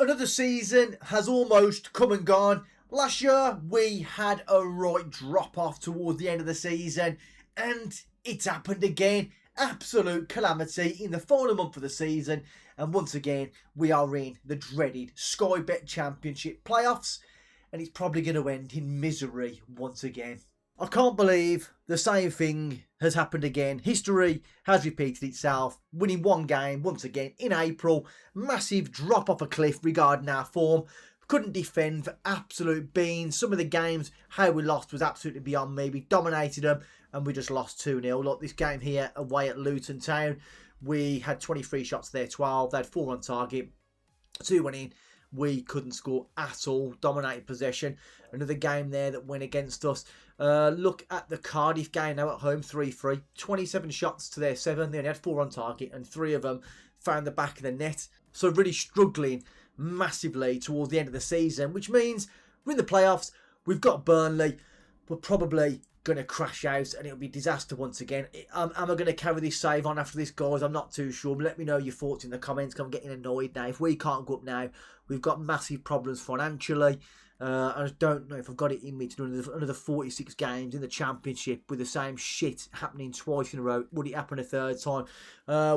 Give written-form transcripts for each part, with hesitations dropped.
Another season has almost come and gone. Last year, we had a right drop-off towards the end of the season, and it's happened again. Absolute calamity in the final month of the season, and once again, we are in the dreaded Sky Bet Championship playoffs, and it's probably going to end in misery once again. I can't believe the same thing has happened again. History has repeated itself, winning one game once again in April. Massive drop off a cliff regarding our form. Couldn't defend for absolute beans. Some of the games, how we lost was absolutely beyond me. We dominated them and we just lost 2-0. Look, this game here away at Luton Town, we had 23 shots there, 12. They had 4 on target. 2 went in. We couldn't score at all. Dominated possession. Another game there that went against us. Look at the Cardiff game now at home, 3-3. 27 shots to their 7. They only had 4 on target and 3 of them found the back of the net. So really struggling massively towards the end of the season, which means we're in the playoffs. We've got Burnley. We're probably going to crash out and it'll be disaster once again. Am I going to carry this save on after this, guys? I'm not too sure. Let me know your thoughts in the comments, because I'm getting annoyed now. If we can't go up now, we've got massive problems financially. I don't know if I've got it in me to do another 46 games in the Championship with the same shit happening twice in a row. Would it happen a third time?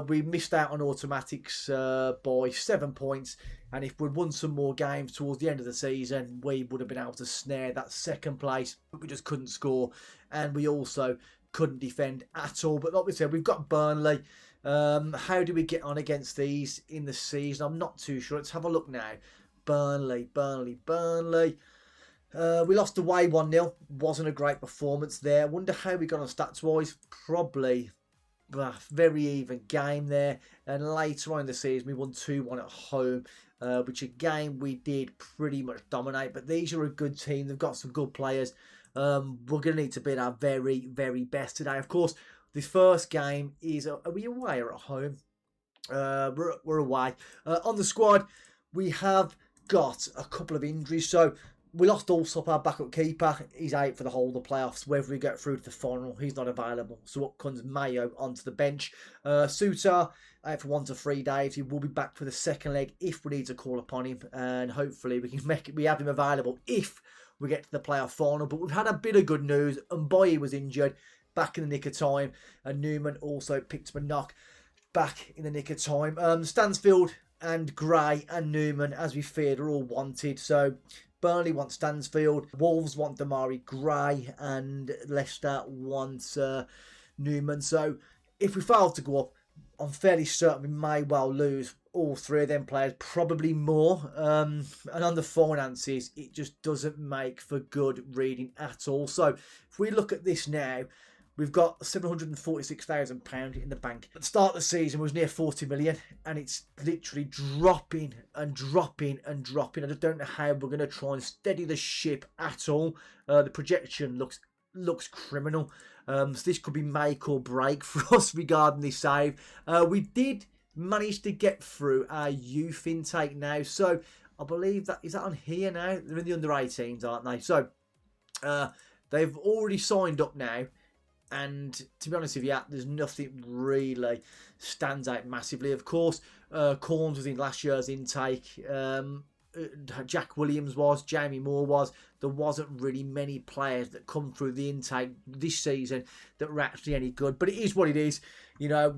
We missed out on automatics by 7 points. And if we'd won some more games towards the end of the season, we would have been able to snare that second place. But we just couldn't score. And we also couldn't defend at all. But like we said, we've got Burnley. How do we get on against these in the season? I'm not too sure. Let's have a look now. Burnley. We lost away 1-0. Wasn't a great performance there. Wonder how we got on stats-wise. Probably very even game there. And later on in the season, we won 2-1 at home, which again, we did pretty much dominate. But these are a good team. They've got some good players. We're going to need to beat our very, very best today. Of course, this first game is... Are we away or at home? We're away. On the squad, we have got a couple of injuries. So we lost Allsop, our backup keeper. He's out for the whole of the playoffs. Whether we get through to the final, he's not available. So up comes Mayo onto the bench. Suter out for 1 to 3 days. He will be back for the second leg if we need to call upon him, and hopefully we can make it. We have him available if we get to the playoff final. But we've had a bit of good news. Mboye was injured back in the nick of time, and Newman also picked up a knock back in the nick of time. Stansfield and Gray and Newman, as we feared, are all wanted. So Burnley wants Stansfield, Wolves want Damari Gray, and Leicester wants Newman. So if we fail to go up, I'm fairly certain we may well lose all 3 of them players, probably more. And on the finances, it just doesn't make for good reading at all. So if we look at this now, we've got £746,000 in the bank. At the start of the season, it was near 40 million, and it's literally dropping and dropping and dropping. I just don't know how we're going to try and steady the ship at all. The projection looks criminal. So this could be make or break for us regarding this save. We did manage to get through our youth intake now. So I believe that is that on here now. They're in the under 18s, aren't they? So they've already signed up now. And to be honest with you, there's nothing really stands out massively. Of course, Corns was in last year's intake. Jack Williams was. Jamie Moore was. There wasn't really many players that come through the intake this season that were actually any good. But it is what it is. You know,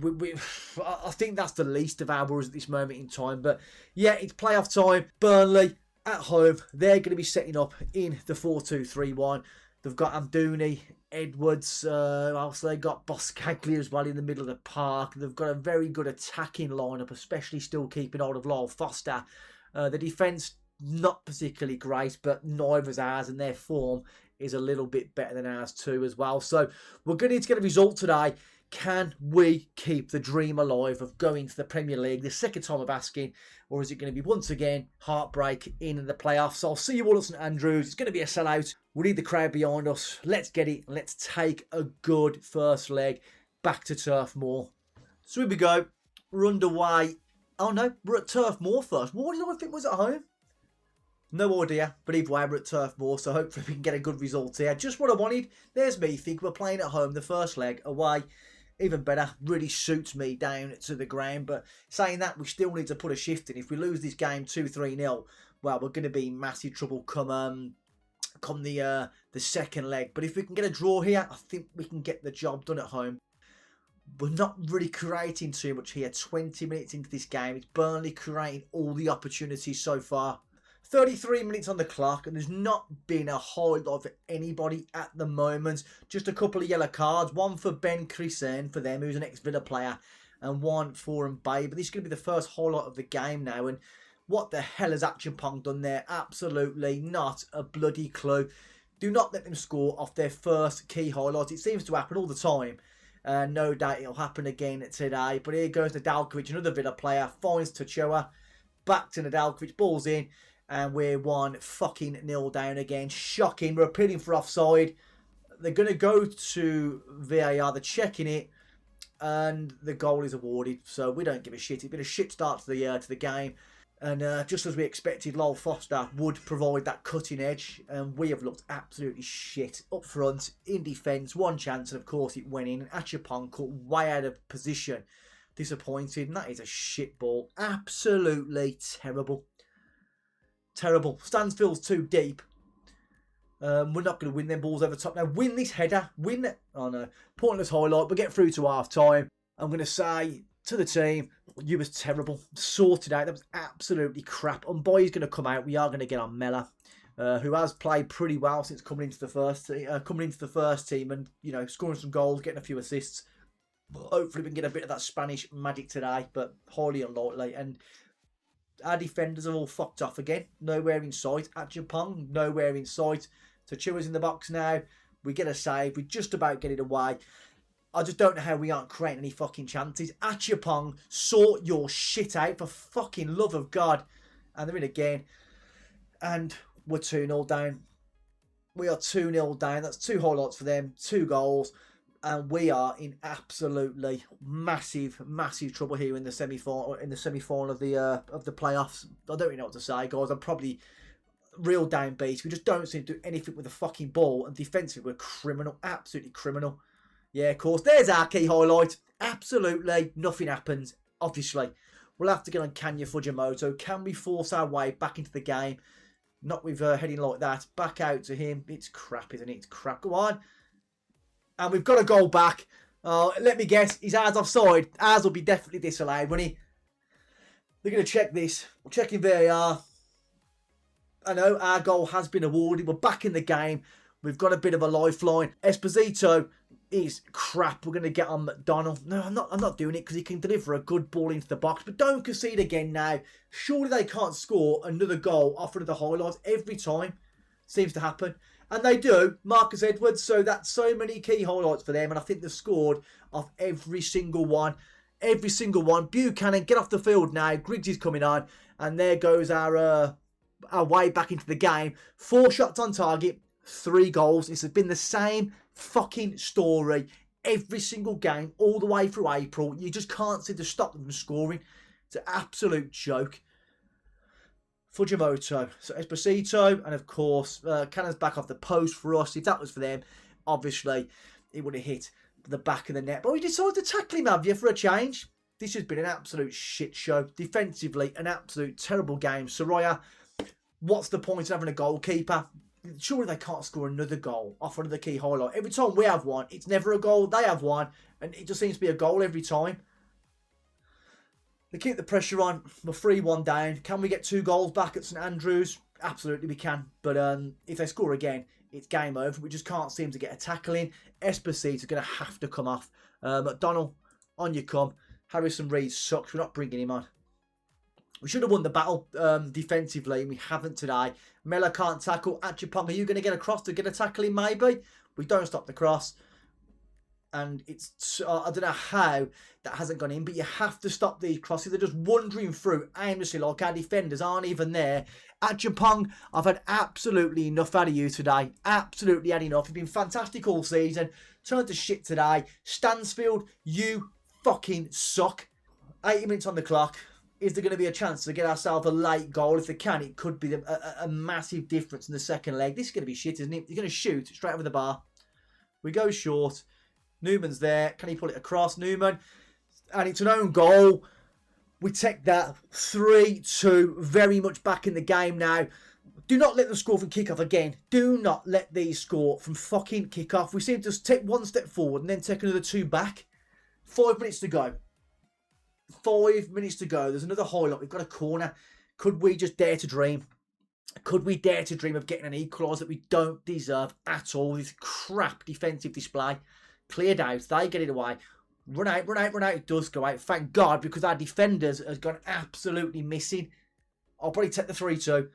I think that's the least of our worries at this moment in time. But yeah, it's playoff time. Burnley at home. They're going to be setting up in the 4-2-3-1. They've got Amdouni, Edwards, also they got Boscaglia as well in the middle of the park. They've got a very good attacking lineup, especially still keeping hold of Lyle Foster. The defence, not particularly great, but neither's ours, and their form is a little bit better than ours too as well. So we're going to need to get a result today. Can we keep the dream alive of going to the Premier League? The second time of asking, or is it going to be once again heartbreak in the playoffs? I'll see you all at St Andrews. It's going to be a sellout. We need the crowd behind us. Let's get it. Let's take a good first leg back to Turf Moor. So here we go. We're underway. Oh no, we're at Turf Moor first. What did I think was at home? No idea, but either way, we're at Turf Moor, so hopefully we can get a good result here. Just what I wanted. There's me thinking we're playing at home the first leg away. even better. Really suits me down to the ground. But saying that, we still need to put a shift in. If we lose this game 2-3-0, well, we're going to be in massive trouble come the second leg. But if we can get a draw here, I think we can get the job done at home. We're not really creating too much here. 20 minutes into this game, it's Burnley creating all the opportunities so far. 33 minutes on the clock, and there's not been a whole lot of anybody at the moment. Just a couple of yellow cards. One for Ben Chrisen, for them, who's an ex-Villa player, and one for Mbaye. But this is going to be the first whole lot of the game now. And what the hell has Achapong done there? Absolutely not a bloody clue. Do not let them score off their first key highlight. It seems to happen all the time. No doubt it'll happen again today. But here goes Nadalkovic, another Villa player. Finds Tachoa. Back to Nadalkovic. Ball's in. And we're 1-0 down again. Shocking. We're appealing for offside. They're going to go to VAR. They're checking it. And the goal is awarded. So we don't give a shit. It's been a shit start to the game. And just as we expected, Lowell Foster would provide that cutting edge. And we have looked absolutely shit up front, in defence. One chance, and of course it went in. And Achapong caught way out of position. Disappointed. And that is a shit ball. Absolutely terrible. Terrible. Stansfield's too deep. We're not going to win them balls over top. Now, win this header. Win it. Oh, no. Pointless highlight. We'll get through to half-time. I'm going to say to the team, you was terrible. Sorted out. That was absolutely crap. Mbaye's going to come out. We are going to get on Mella, who has played pretty well since coming into the first team and, you know, scoring some goals, getting a few assists. Hopefully we can get a bit of that Spanish magic today, but highly unlikely. And our defenders are all fucked off again. Nowhere in sight. Achapong, nowhere in sight. Tachua's in the box now. We get a save. We just about get it away. I just don't know how we aren't creating any fucking chances. Achapong, sort your shit out, for fucking love of God. And they're in again. And we're 2-0 down. We are 2-0 down. That's 2 highlights for them. 2 goals. And we are in absolutely massive, massive trouble here in the semi-final. In the semi-final of the playoffs. I don't really know what to say, guys. I'm probably real downbeat. We just don't seem to do anything with the fucking ball. And defensively, we're criminal. Absolutely criminal. Yeah, of course. There's our key highlight. Absolutely nothing happens. Obviously, we'll have to get on Kanya Fujimoto. Can we force our way back into the game? Not with heading like that. Back out to him. It's crap, isn't it? It's crap. Go on. And we've got a goal back. Let me guess. His ours offside. Ours will be definitely disallowed, won't he? They're going to check this. We're checking VAR. I know our goal has been awarded. We're back in the game. We've got a bit of a lifeline. Esposito is crap. We're going to get on McDonald. No, I'm not doing it because he can deliver a good ball into the box. But don't concede again now. Surely they can't score another goal off one of the highlights every time. Seems to happen. And they do. Marcus Edwards. So that's so many key highlights for them. And I think they've scored off every single one. Every single one. Buchanan, get off the field now. Griggs is coming on. And there goes our way back into the game. 4 shots on target. 3 goals. This has been the same fucking story every single game all the way through April. You just can't seem to stop them from scoring. It's an absolute joke. Fujimoto, so Esposito, and of course, Cannon's back off the post for us. If that was for them, obviously, it would have hit the back of the net. But we decided to tackle him, have you, for a change? This has been an absolute shit show. Defensively, an absolute terrible game. Soraya, what's the point of having a goalkeeper? Surely they can't score another goal off one of the key highlights. Every time we have one, it's never a goal. They have one, and it just seems to be a goal every time. They keep the pressure on. We're 3-1 down. Can we get 2 goals back at St Andrews? Absolutely we can. But if they score again, it's game over. We just can't seem to get a tackle in. Esposito's going to have to come off. McDonald, on you come. Harrison Reed sucks. We're not bringing him on. We should have won the battle defensively, and we haven't today. Mella can't tackle. Achapong, are you going to get across to get a tackle in maybe? We don't stop the cross. And it's, I don't know how that hasn't gone in, but you have to stop these crosses. They're just wandering through aimlessly like our defenders aren't even there. Achapong, I've had absolutely enough out of you today. Absolutely had enough. You've been fantastic all season. Turned to shit today. Stansfield, you fucking suck. 80 minutes on the clock. Is there going to be a chance to get ourselves a late goal? If they can, it could be a massive difference in the second leg. This is going to be shit, isn't it? You're going to shoot straight over the bar. We go short. Newman's there. Can he pull it across? Newman. And it's an own goal. We take that 3-2. Very much back in the game now. Do not let them score from kickoff again. Do not let these score from fucking kickoff. We seem to just take one step forward and then take another 2 back. 5 minutes to go. 5 minutes to go. There's another highlight. We've got a corner. Could we just dare to dream? Could we dare to dream of getting an equaliser that we don't deserve at all? This crap defensive display. Cleared out. They get it away. Run out, run out, run out. It does go out. Thank God, because our defenders has gone absolutely missing. I'll probably take the 3-2.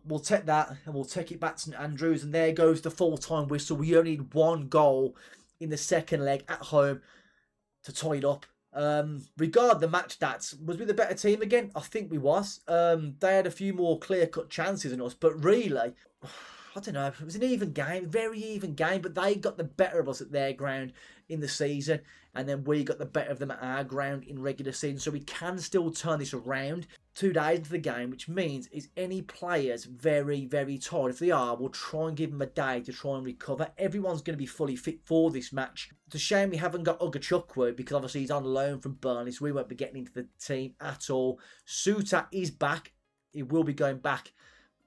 We'll take that and we'll take it back to St Andrews. And there goes the full-time whistle. We only need 1 goal in the second leg at home to tie it up. Regard the match stats, was we the better team again? I think we was. They had a few more clear-cut chances than us, but really, I don't know, it was an even game, very even game, but they got the better of us at their ground in the season, and then we got the better of them at our ground in regular season, so we can still turn this around 2 days into the game, which means is any players very, very tired? If they are, we'll try and give them a day to try and recover. Everyone's going to be fully fit for this match. It's a shame we haven't got Ugachukwu because obviously he's on loan from Burnley, so we won't be getting into the team at all. Suta is back. He will be going back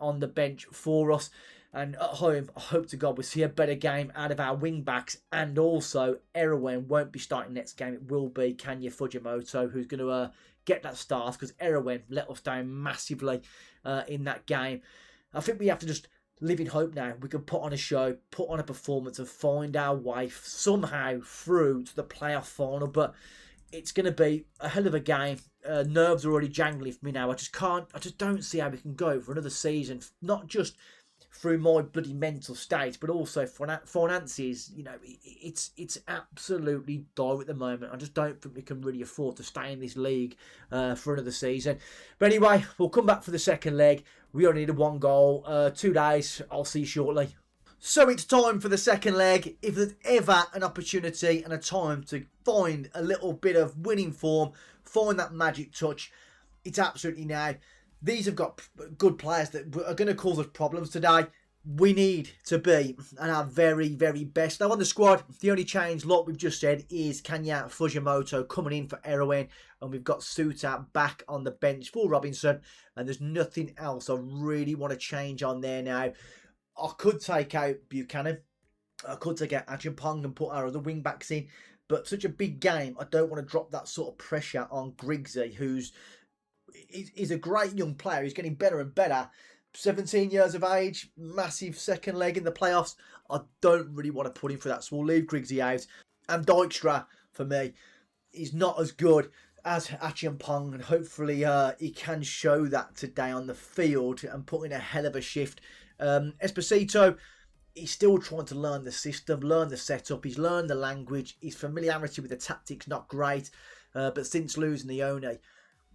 on the bench for us. And at home, I hope to God we see a better game out of our wing-backs. And also, Erwin won't be starting next game. It will be Kanya Fujimoto who's going to get that start, because Erwin let us down massively in that game. I think we have to just live in hope now. We can put on a show, put on a performance and find our way somehow through to the playoff final. But it's going to be a hell of a game. Nerves are already jangling for me now. I just don't see how we can go for another season. Not just through my bloody mental state, but also finances. You know, it's absolutely dire at the moment. I just don't think we can really afford to stay in this league for another season. But anyway, we'll come back for the second leg. We only needed 1 goal. 2 days. I'll see you shortly. So it's time for the second leg. If there's ever an opportunity and a time to find a little bit of winning form, find that magic touch, it's absolutely now. These have got good players that are going to cause us problems today. We need to be at our very, very best. Now on the squad, the only change, like we've just said, is Kanya Fujimoto coming in for Erwin. And we've got Suta back on the bench for Robinson. And there's nothing else I really want to change on there now. I could take out Buchanan. I could take out Ajampong and put our other wing backs in. But such a big game, I don't want to drop that sort of pressure on Griggsy, who's a great young player. He's getting better and better. 17 years of age, massive second leg in the playoffs. I don't really want to put him for that, so we'll leave Griggsy out. And Dijkstra, for me, is not as good as Ajampong, and hopefully he can show that today on the field and put in a hell of a shift. Esposito, he's still trying to learn the system, learn the setup. He's learned the language. His familiarity with the tactics not great. But since losing the Oni,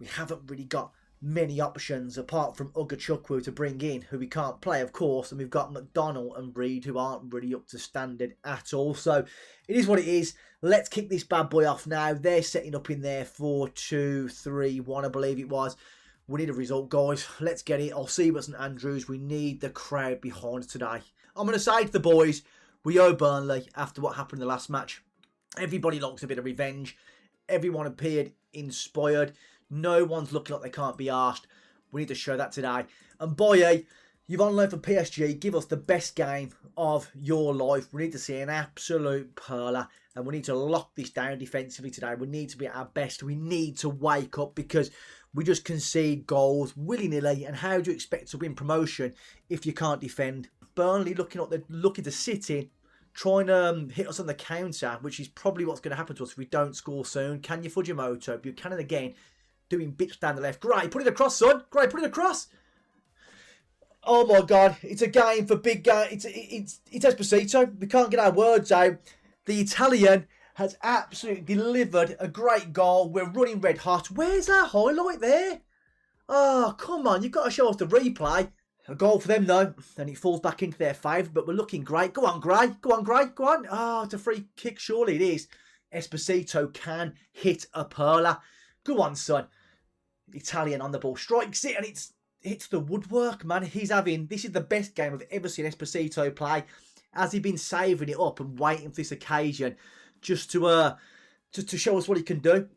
we haven't really got many options apart from Ugachukwu to bring in, who we can't play, of course. And we've got McDonald and Reed, who aren't really up to standard at all. So it is what it is. Let's kick this bad boy off now. They're setting up in there 4-2-3-1, I believe it was. We need a result, guys. Let's get it. I'll see you at St Andrews. We need the crowd behind us today. I'm going to say to the boys, we owe Burnley after what happened in the last match. Everybody likes a bit of revenge. Everyone appeared inspired. No one's looking like they can't be arsed. We need to show that today. And Boye, you've on loan for PSG. Give us the best game of your life. We need to see an absolute perler. And we need to lock this down defensively today. We need to be at our best. We need to wake up because we just concede goals willy-nilly. And how do you expect to win promotion if you can't defend? Burnley looking to sit in, trying to hit us on the counter, which is probably what's going to happen to us if we don't score soon. Kanya Fujimoto, Buchanan again, doing bits down the left. Great, put it across, son. Great, put it across. Oh my God, it's a game for big game. It's Esposito. We can't get our words out. The Italian has absolutely delivered a great goal. We're running red hot. Where's our highlight there? Oh, come on. You've got to show us the replay. A goal for them, though. And it falls back into their favour. But we're looking great. Go on, Gray. Go on, Gray. Go on. Oh, it's a free kick. Surely it is. Esposito can hit a perler. Go on, son. Italian on the ball. Strikes it and it's hits the woodwork, man. This is the best game I've ever seen Esposito play. Has he been saving it up and waiting for this occasion just to show us what he can do.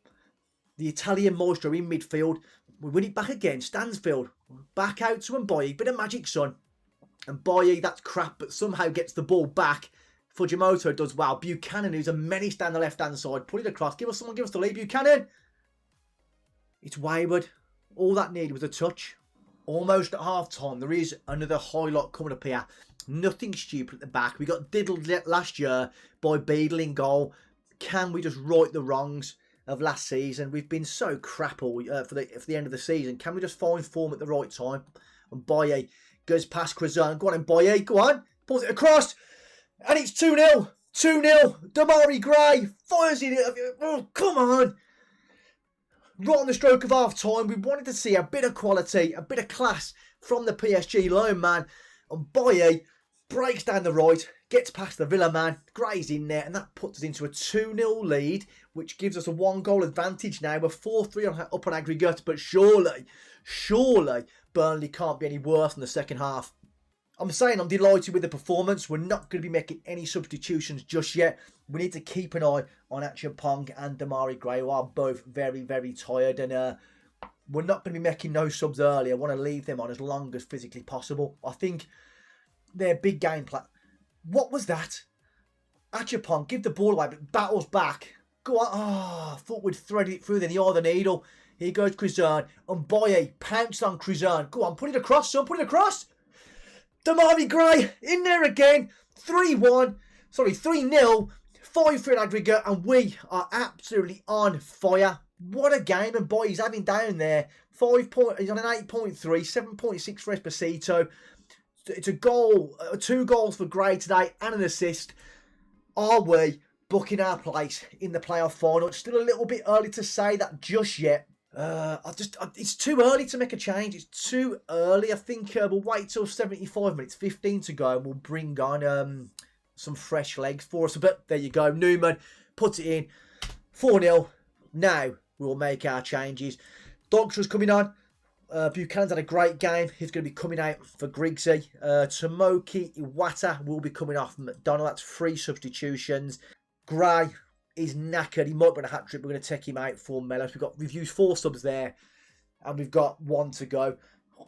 The Italian maestro in midfield. We win it back again. Stansfield. Back out to Mboye. Bit of magic, son. And Mboye, that's crap, but somehow gets the ball back. Fujimoto does well. Buchanan, who's a menace down the left-hand side. Put it across. Give us the lead. Buchanan. It's wayward. All that needed was a touch. Almost at half-time. There is another highlight coming up here. Nothing stupid at the back. We got diddled last year by Beadle in goal. Can we just right the wrongs of last season? We've been so crap for the end of the season. Can we just find form at the right time? And Mboye goes past Quizan. Go on, Mboye. Go on. Pulls it across. And it's 2-0. 2-0. Damari Gray fires it. Oh, come on. Right on the stroke of half time. We wanted to see a bit of quality, a bit of class from the PSG loan man. And Mboye breaks down the right, gets past the Villa man, Gray's in there, and that puts us into a 2-0 lead, which gives us a 1-goal advantage now. We're 4-3 up on aggregate, but surely Burnley can't be any worse in the second half. I'm saying I'm delighted with the performance. We're not going to be making any substitutions just yet. We need to keep an eye on Achapong and Damari Gray, who are both very, very tired. And we're not going to be making no subs early. I want to leave them on as long as physically possible. I think their big game plan. What was that? Achapong, give the ball away, but battles back. Go on. Oh, I thought we'd threaded it through then. The eye of the needle. Here goes Quizan. And Mboye pounced on Quizan. Go on, put it across, son. Put it across. Damari Gray in there again. 3-1. Sorry, 3-0. 5-3 aggregate. And we are absolutely on fire. What a game. And boy, he's having down there. He's on an 8.3. 7.6 for Esposito. It's a goal. 2 goals for Gray today and an assist. Are we booking our place in the playoff final? It's still a little bit early to say that just yet. It's too early to make a change. It's too early. I think we'll wait till 75 minutes, 15 to go, and we'll bring on some fresh legs for us. But there you go. Newman puts it in. 4-0. Now we'll make our changes. Doctor's coming on. Buchanan's had a great game. He's going to be coming out for Griggsy. Tomoki Iwata will be coming off McDonald. That's 3 substitutions. Gray is knackered. He might win a hat-trick. We're going to take him out for Melos. We've used 4 subs there, and we've got 1 to go.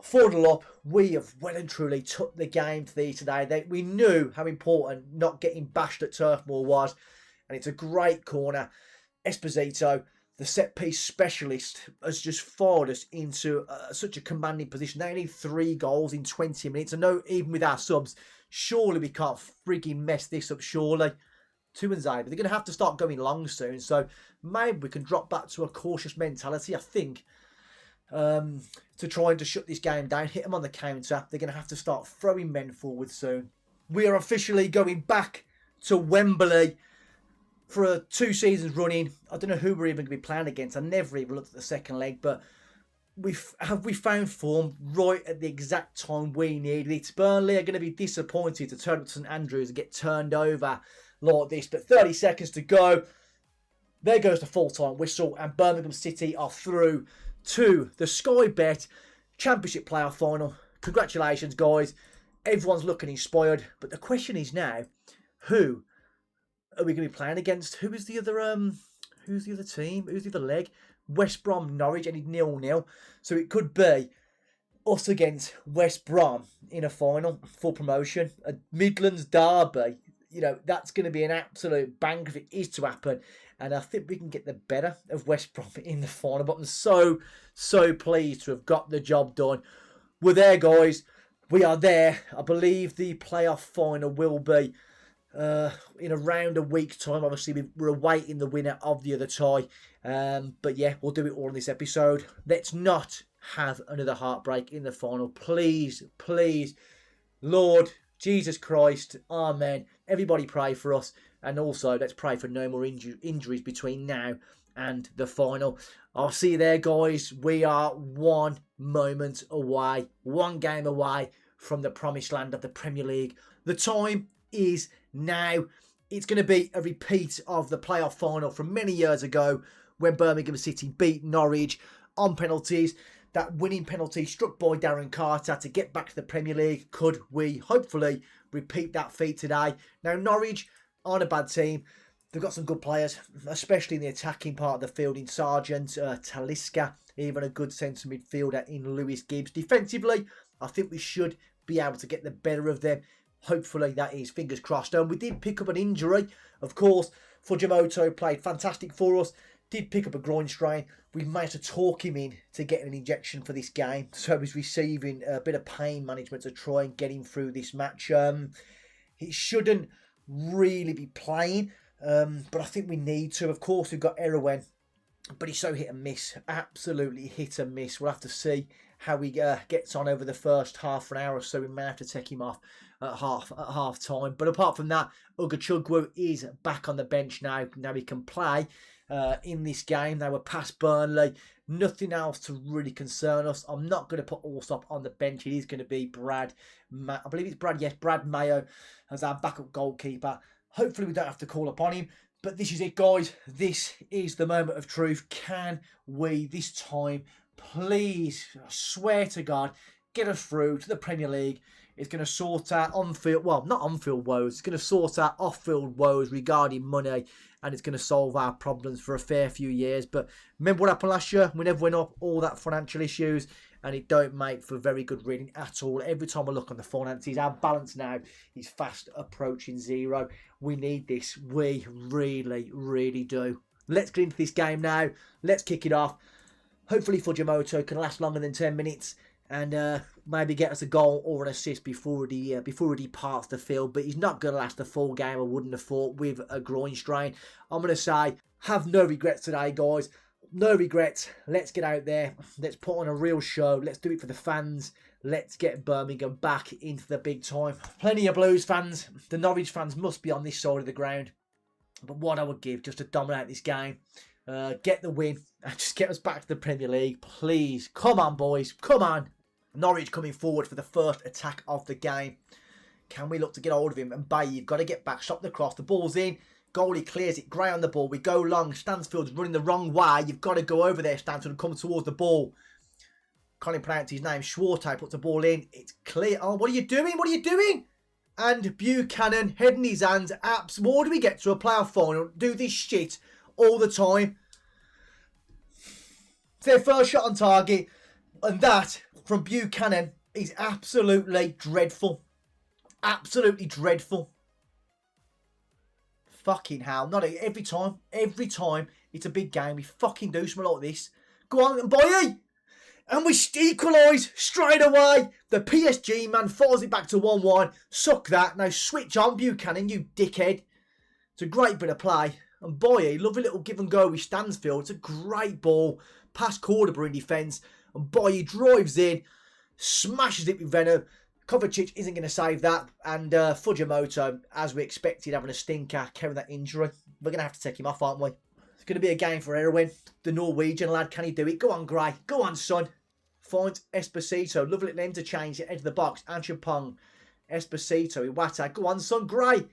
4-0 up. We have well and truly took the game to these today. We knew how important not getting bashed at Turf Moor was, and it's a great corner. Esposito, the set-piece specialist, has just fired us into such a commanding position. They need 3 goals in 20 minutes. I know even with our subs, surely we can't frigging mess this up, surely. 2-0, but they're going to have to start going long soon. So maybe we can drop back to a cautious mentality, I think, to try to shut this game down, hit them on the counter. They're going to have to start throwing men forward soon. We are officially going back to Wembley for 2 seasons running. I don't know who we're even going to be playing against. I never even looked at the second leg, but we found form right at the exact time we needed it. Burnley are going to be disappointed to turn up to St Andrews and get turned over like this, but 30 seconds to go. There goes the full-time whistle, and Birmingham City are through to the Sky Bet Championship playoff final. Congratulations, guys. Everyone's looking inspired, but the question is now, who are we going to be playing against? Who's the other team? Who's the other leg? West Brom, Norwich, and 0-0. So it could be us against West Brom in a final for promotion. A Midlands derby. You know, that's going to be an absolute bang if it is to happen. And I think we can get the better of West Brom in the final. But I'm so pleased to have got the job done. We're there, guys. We are there. I believe the playoff final will be in around a week's time. Obviously, we're awaiting the winner of the other tie. But yeah, we'll do it all in this episode. Let's not have another heartbreak in the final. Please, please, Lord Jesus Christ, amen. Everybody pray for us. And also, let's pray for no more injuries between now and the final. I'll see you there, guys. We are 1 moment away, 1 game away from the promised land of the Premier League. The time is now. It's going to be a repeat of the playoff final from many years ago when Birmingham City beat Norwich on penalties. That winning penalty struck by Darren Carter to get back to the Premier League. Could we hopefully repeat that feat today? Now, Norwich aren't a bad team. They've got some good players, especially in the attacking part of the field in Sargent, Talisca, even a good centre midfielder in Lewis Gibbs. Defensively, I think we should be able to get the better of them. Hopefully, that is, fingers crossed. We did pick up an injury. Of course, Fujimoto played fantastic for us. Did pick up a groin strain. We managed to talk him in to get an injection for this game. So he's receiving a bit of pain management to try and get him through this match. He shouldn't really be playing. But I think we need to. Of course, we've got Erwin, but he's so hit and miss. Absolutely hit and miss. We'll have to see how he gets on over the first half an hour or so. We may have to take him off at half time. But apart from that, Ugachugwu is back on the bench now. Now he can play in this game. Now we're past Burnley. Nothing else to really concern us. I'm not going to put Allsop on the bench. It is going to be Brad. I believe it's Brad. Yes, Brad Mayo as our backup goalkeeper. Hopefully we don't have to call upon him. But this is it, guys. This is the moment of truth. Can we, this time, please, I swear to God, get us through to the Premier League? It's going to sort out on-field, well, not on-field woes. It's going to sort out off-field woes regarding money. And it's going to solve our problems for a fair few years. But remember what happened last year? We never went up, all that financial issues. And it don't make for very good reading at all. Every time I look on the finances, our balance now is fast approaching zero. We need this. We really, really do. Let's get into this game now. Let's kick it off. Hopefully Fujimoto can last longer than 10 minutes. And maybe get us a goal or an assist before he departs the field. But he's not going to last the full game, I wouldn't have thought, with a groin strain. I'm going to say, have no regrets today, guys. No regrets. Let's get out there. Let's put on a real show. Let's do it for the fans. Let's get Birmingham back into the big time. Plenty of Blues fans. The Norwich fans must be on this side of the ground. But what I would give just to dominate this game. Get the win. And just get us back to the Premier League. Please. Come on, boys. Come on. Norwich coming forward for the first attack of the game. Can we look to get hold of him? And Bay, you've got to get back. Stop the cross. The ball's in. Goalie clears it. Gray on the ball. We go long. Stansfield's running the wrong way. You've got to go over there, Stansfield, and come towards the ball. Can't even pronounce his name. Schwartz puts the ball in. It's clear. Oh, what are you doing? What are you doing? And Buchanan, head in his hands. Apps. More do we get to a playoff final? Do this shit all the time. It's their first shot on target. And that, from Buchanan, is absolutely dreadful. Absolutely dreadful. Fucking hell. Not every time. Every time it's a big game, we fucking do something like this. Go on, boy! And we equalise straight away. The PSG man falls it back to 1-1. Suck that. Now switch on, Buchanan, you dickhead. It's a great bit of play. And boy, lovely little give and go with Stansfield. It's a great ball. Past Cordoba in defence. And boy, he drives in. Smashes it with Venom. Kovacic isn't going to save that. And Fujimoto, as we expected, having a stinker, carrying that injury. We're going to have to take him off, aren't we? It's going to be a game for Erwin. The Norwegian lad, can he do it? Go on, Gray. Go on, son. Finds Esposito. Lovely little interchange at the edge of the box. Anchapong. Esposito. Iwata. Go on, son. Gray.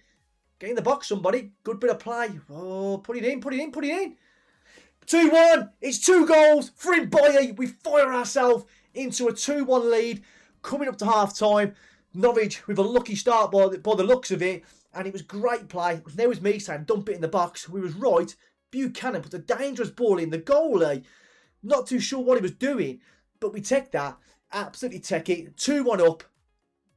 Get in the box, somebody. Good bit of play. Oh, put it in, put it in, put it in. 2-1. It's 2 goals for Mboye. We fire ourselves into a 2-1 lead. Coming up to half-time, Norwich with a lucky start by the looks of it, and it was great play. There was me saying, dump it in the box. We was right. Buchanan put a dangerous ball in. The goalie, not too sure what he was doing, but we take that. Absolutely take it. 2-1 up.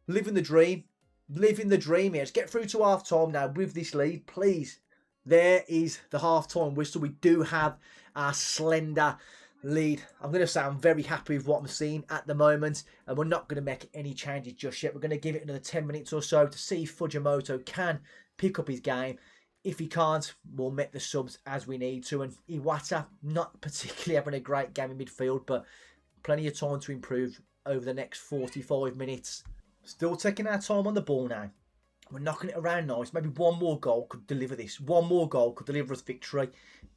Living the dream. Living the dream here. Let's get through to half-time now with this lead, please. There is the half-time whistle. We do have our slender lead. I'm going to say I'm very happy with what I'm seeing at the moment, and we're not going to make any changes just yet. We're going to give it another 10 minutes or so to see if Fujimoto can pick up his game. If he can't, we'll make the subs as we need to. And Iwata, not particularly having a great game in midfield, but plenty of time to improve over the next 45 minutes. Still taking our time on the ball now. We're knocking it around nice. Maybe one more goal could deliver this. One more goal could deliver us victory.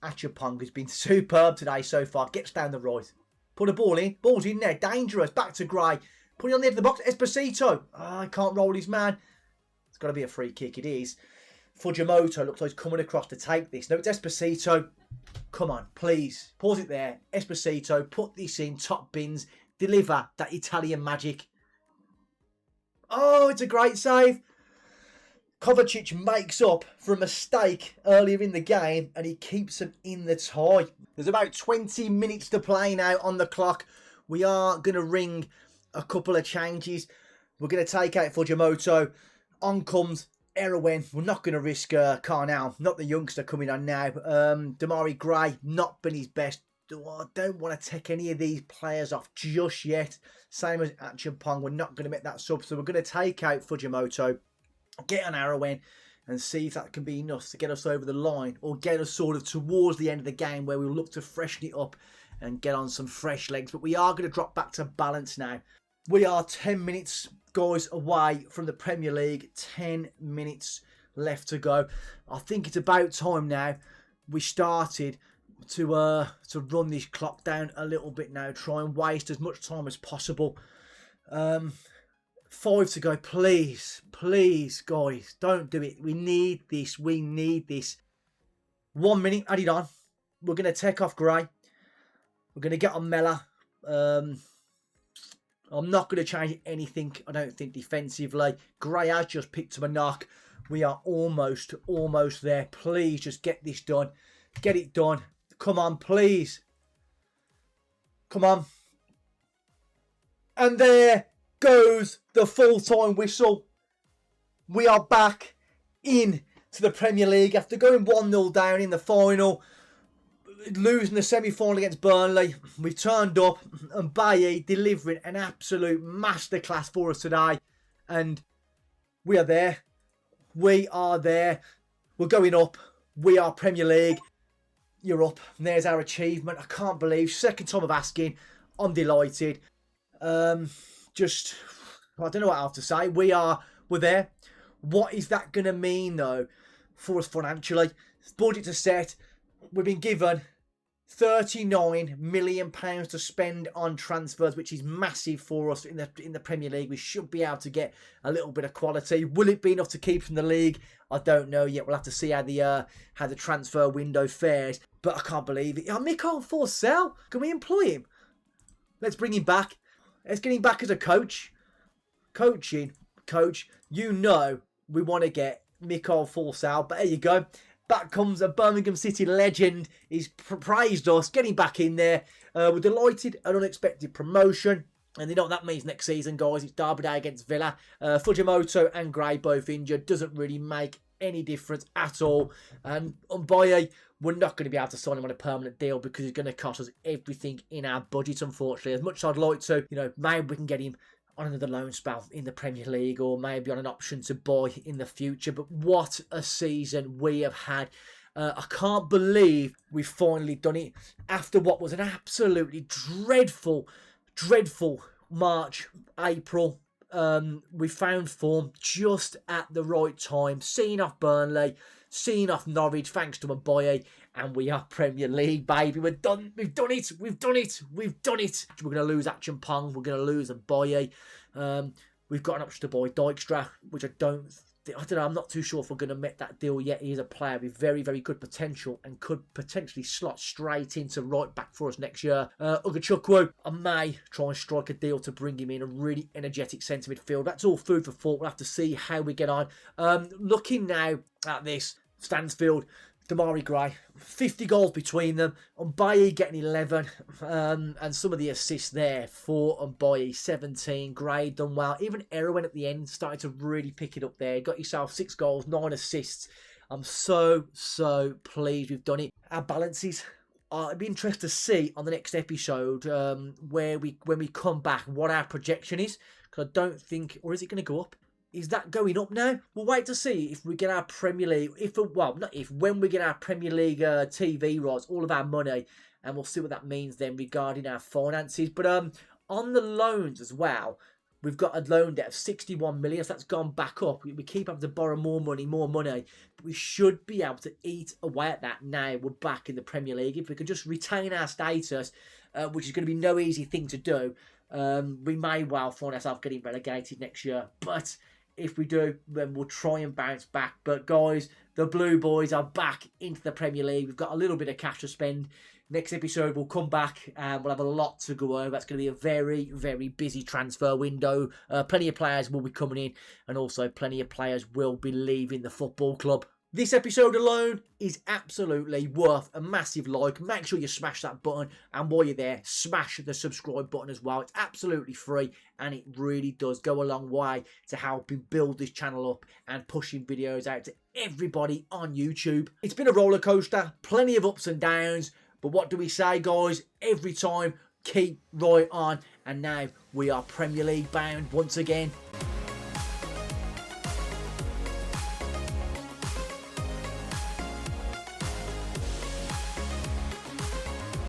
Achapong has been superb today so far. Gets down the right. Put a ball in. Ball's in there. Dangerous. Back to Gray. Put it on the edge of the box. Esposito. Oh, he can't roll his man. It's got to be a free kick. It is. Fujimoto looks like he's coming across to take this. No, it's Esposito. Come on, please. Pause it there. Esposito. Put this in. Top bins. Deliver that Italian magic. Oh, it's a great save. Kovacic makes up for a mistake earlier in the game and he keeps them in the tie. There's about 20 minutes to play now on the clock. We are going to ring a couple of changes. We're going to take out Fujimoto. On comes Erwin. We're not going to risk Carnell, not the youngster coming on now. Damari Gray, not been his best. I don't want to take any of these players off just yet. Same as Achampong, we're not going to make that sub. So we're going to take out Fujimoto, get on Arrowin, and see if that can be enough to get us over the line or get us sort of towards the end of the game where we'll look to freshen it up and get on some fresh legs. But we are going to drop back to balance now. We are 10 minutes, guys, away from the Premier League. 10 minutes left to go. I think it's about time now we started to run this clock down a little bit now. Try and waste as much time as possible. 5 to go. Please, please, guys, don't do it. We need this. We need this. 1 minute, add it on. We're going to take off Gray. We're going to get on Mella. I'm not going to change anything, I don't think, defensively. Gray has just picked up a knock. We are almost there. Please, just get this done. Get it done. Come on, please. Come on. And there goes the full-time whistle. We are back in to the Premier League after going 1-0 down in the final, losing the semi-final against Burnley. We've turned up and Bailly delivering an absolute masterclass for us today. And we are there. We are there. We're going up. We are Premier League. You're up. And there's our achievement. I can't believe. Second time of asking. I'm delighted. Just, I don't know what I have to say. We're there. What is that going to mean, though, for us financially? Budgets are set. We've been given £39 million to spend on transfers, which is massive for us in the Premier League. We should be able to get a little bit of quality. Will it be enough to keep from the league? I don't know yet. We'll have to see how the transfer window fares. But I can't believe it. Mikael Forsell, can we employ him? Let's bring him back. Let's get him back as a coach. Coach, you know we want to get Mikael Forsell. But there you go. Back comes a Birmingham City legend. He's praised us, getting back in there. We're delighted, an unexpected promotion. And you know what that means next season, guys. It's Derby Day against Villa. Fujimoto and Gray both injured. Doesn't really make any difference at all. And Bailly, we're not going to be able to sign him on a permanent deal because he's going to cost us everything in our budget, unfortunately. As much as I'd like to, maybe we can get him on another loan spell in the Premier League or maybe on an option to buy in the future. But what a season we have had. I can't believe we've finally done it after what was an absolutely dreadful March, April. We found form just at the right time, seeing off Burnley, seeing off Norwich thanks to Mbaye, and we are Premier League, baby. We've done it. We're going to lose Achampong. We're going to lose Mbaye. We've got an option to buy Dijkstra, which I don't know. I'm not too sure if we're going to make that deal yet. He is a player with very, very good potential and could potentially slot straight into right back for us next year. Ugachukwu, I may try and strike a deal to bring him in, a really energetic centre midfield. That's all food for thought. We'll have to see how we get on. Looking now at this, Stansfield, Damari Gray, 50 goals between them. Mbaye getting 11, and some of the assists there for Mbaye, 17. Gray done well. Even Erwin at the end started to really pick it up there. Got yourself 6 goals, 9 assists. I'm so pleased we've done it. Our balances, it'd be interesting to see on the next episode when we come back what our projection is. Because I don't think, or is it going to go up? Is that going up now? We'll wait to see if we get our Premier League, when we get our Premier League TV rights, all of our money, and we'll see what that means then regarding our finances. But on the loans as well, we've got a loan debt of 61 million, so that's gone back up. We keep having to borrow more money. But we should be able to eat away at that now we're back in the Premier League. If we could just retain our status, which is going to be no easy thing to do, we may well find ourselves getting relegated next year. But if we do, then we'll try and bounce back. But guys, the Blue Boys are back into the Premier League. We've got a little bit of cash to spend. Next episode, we'll come back and we'll have a lot to go over. That's going to be a very, very busy transfer window. Plenty of players will be coming in, and also plenty of players will be leaving the football club. This episode alone is absolutely worth a massive like. Make sure you smash that button, and while you're there, smash the subscribe button as well. It's absolutely free, and it really does go a long way to helping build this channel up and pushing videos out to everybody on YouTube. It's been a roller coaster, plenty of ups and downs, but what do we say, guys? Every time, keep right on, and now we are Premier League bound once again.